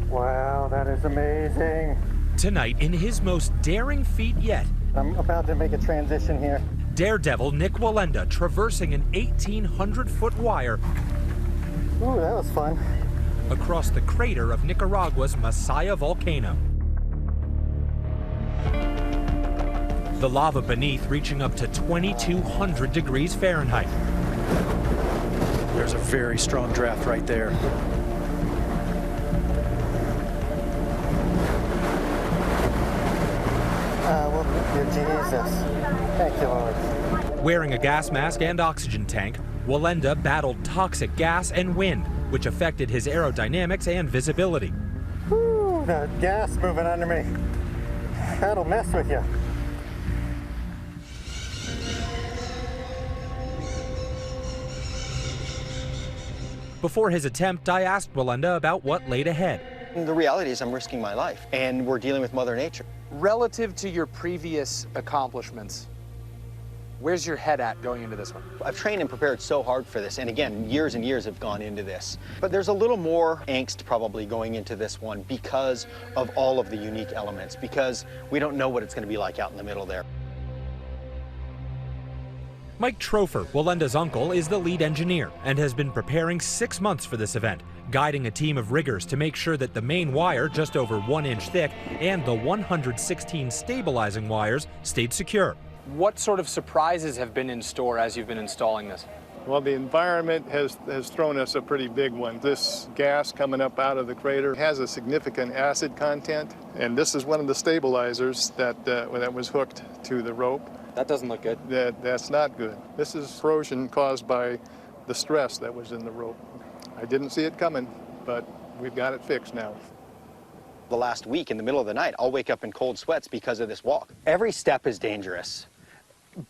Wow, that is amazing. Tonight, in his most daring feat yet, I'm about to make a transition here. daredevil Nik Wallenda traversing an 1,800-foot wire Ooh, that was fun. across the crater of Nicaragua's Masaya Volcano. The lava beneath reaching up to 2,200 degrees Fahrenheit. There's a very strong draft right there. Jesus. Thank you, Lord. Wearing a gas mask and oxygen tank, Wallenda battled toxic gas and wind, which affected his aerodynamics and visibility. Whew, the gas moving under me. That'll mess with you. Before his attempt, I asked Wallenda about what laid ahead. The reality is I'm risking my life, and we're dealing with Mother Nature. Relative to your previous accomplishments, where's your head at going into this one? I've trained and prepared so hard for this, and again, years and years have gone into this. But there's a little more angst probably going into this one because of all of the unique elements, because we don't know what it's going to be like out in the middle there. Mike Trofer, Wallenda's uncle, is the lead engineer and has been preparing 6 months for this event, guiding a team of riggers to make sure that the main wire, just over 1 inch thick, and the 116 stabilizing wires stayed secure. What sort of surprises have been in store as you've been installing this? Well, the environment has thrown us a pretty big one. This gas coming up out of the crater has a significant acid content, and this is one of the stabilizers that was hooked to the rope. That doesn't look good. That's not good. This is corrosion caused by the stress that was in the rope. I didn't see it coming, but we've got it fixed now. The last week, in the middle of the night, I'll wake up in cold sweats because of this walk. Every step is dangerous,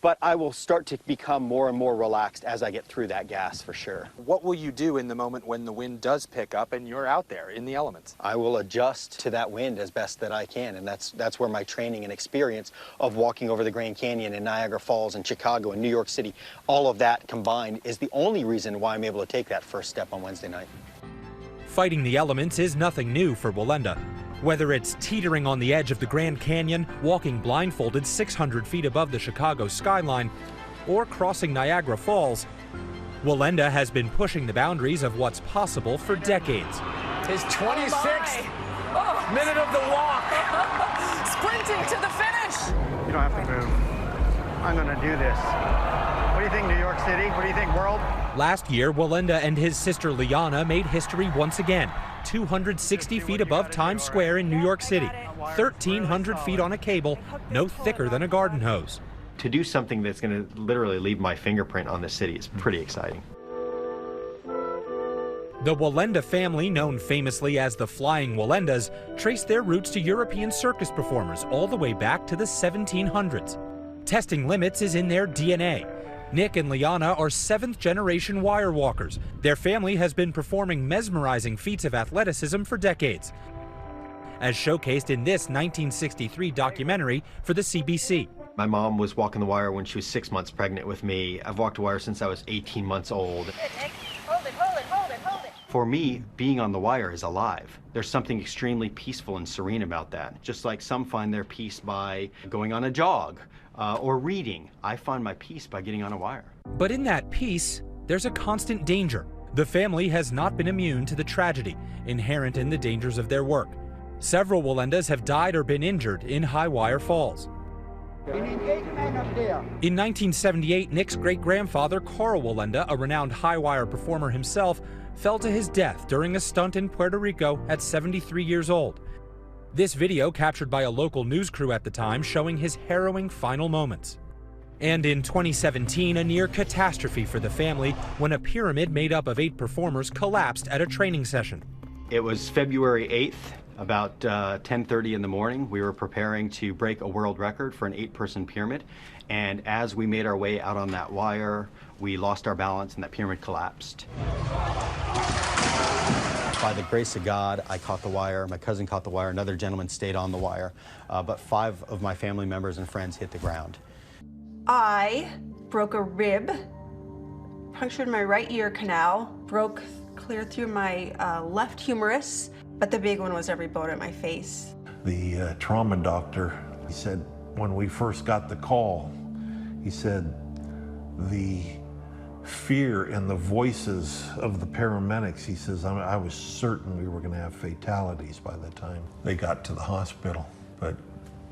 but I will start to become more and more relaxed as I get through that gas, for sure. What will you do in the moment when the wind does pick up and you're out there in the elements? I will adjust to that wind as best that I can, and that's where my training and experience of walking over the Grand Canyon and Niagara Falls and Chicago and New York City, all of that combined is the only reason why I'm able to take that first step on Wednesday night. Fighting the elements is nothing new for Wallenda. Whether it's teetering on the edge of the Grand Canyon, walking blindfolded 600 feet above the Chicago skyline, or crossing Niagara Falls, Wallenda has been pushing the boundaries of what's possible for decades. His 26th minute of the walk. Sprinting to the finish. You don't have to move. I'm going to do this. What do you think, New York City? What do you think, world? Last year, Wallenda and his sister Liana made history once again, 260 feet above Times Square in New York City, 1,300 feet on a cable, no thicker than a garden hose. To do something that's going to literally leave my fingerprint on the city is pretty exciting. The Wallenda family, known famously as the Flying Wallendas, traced their roots to European circus performers all the way back to the 1700s. Testing limits is in their DNA. Nik and Liana are 7th-generation wire walkers. Their family has been performing mesmerizing feats of athleticism for decades, as showcased in this 1963 documentary for the CBC. My mom was walking the wire when she was 6 months pregnant with me. I've walked the wire since I was 18 months old. Hold it, hold it, hold it, hold it. For me, being on the wire is alive. There's something extremely peaceful and serene about that. Just like some find their peace by going on a jog or reading, I find my peace by getting on a wire. But in that peace, there's a constant danger. The family has not been immune to the tragedy inherent in the dangers of their work. Several Wallendas have died or been injured in high wire falls. In 1978, Nik's great-grandfather, Carl Wallenda, a renowned high-wire performer himself, fell to his death during a stunt in Puerto Rico at 73 years old. This video, captured by a local news crew at the time, showing his harrowing final moments. And in 2017, a near catastrophe for the family when a pyramid made up of 8 performers collapsed at a training session. It was February 8th, about 10:30 in the morning. We were preparing to break a world record for an 8-person pyramid, and as we made our way out on that wire, we lost our balance and that pyramid collapsed. By the grace of God, I caught the wire, my cousin caught the wire, another gentleman stayed on the wire, but 5 of my family members and friends hit the ground. I broke a rib, punctured my right ear canal, broke clear through my left humerus, but the big one was every bone in my face. The trauma doctor, he said, when we first got the call, he said, the fear and the voices of the paramedics, he says, I was certain we were going to have fatalities by the time they got to the hospital. But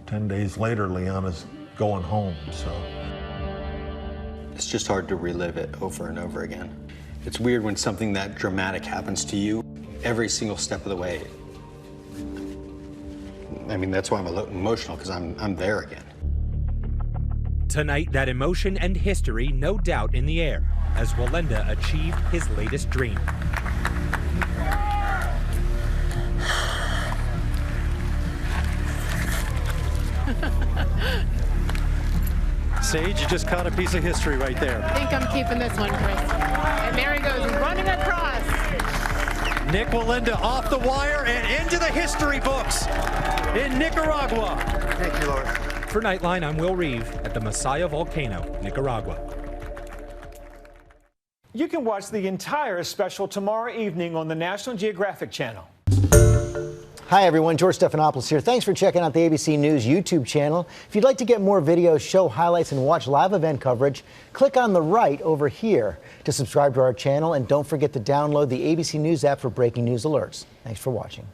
10 days later, Liana's going home, so. It's just hard to relive it over and over again. It's weird when something that dramatic happens to you every single step of the way. I mean, that's why I'm a little emotional, because I'm there again. Tonight, that emotion and history no doubt in the air as Wallenda achieved his latest dream. Sage, you just caught a piece of history right there. I think I'm keeping this one, Chris. And there he goes, running across. Nik Wallenda off the wire and into the history books in Nicaragua. Thank you, Lord. For Nightline, I'm Will Reeve at the Masaya Volcano, Nicaragua. You can watch the entire special tomorrow evening on the National Geographic Channel. Hi everyone, George Stephanopoulos here. Thanks for checking out the ABC News YouTube channel. If you'd like to get more videos, show highlights, and watch live event coverage, click on the right over here to subscribe to our channel, and don't forget to download the ABC News app for breaking news alerts. Thanks for watching.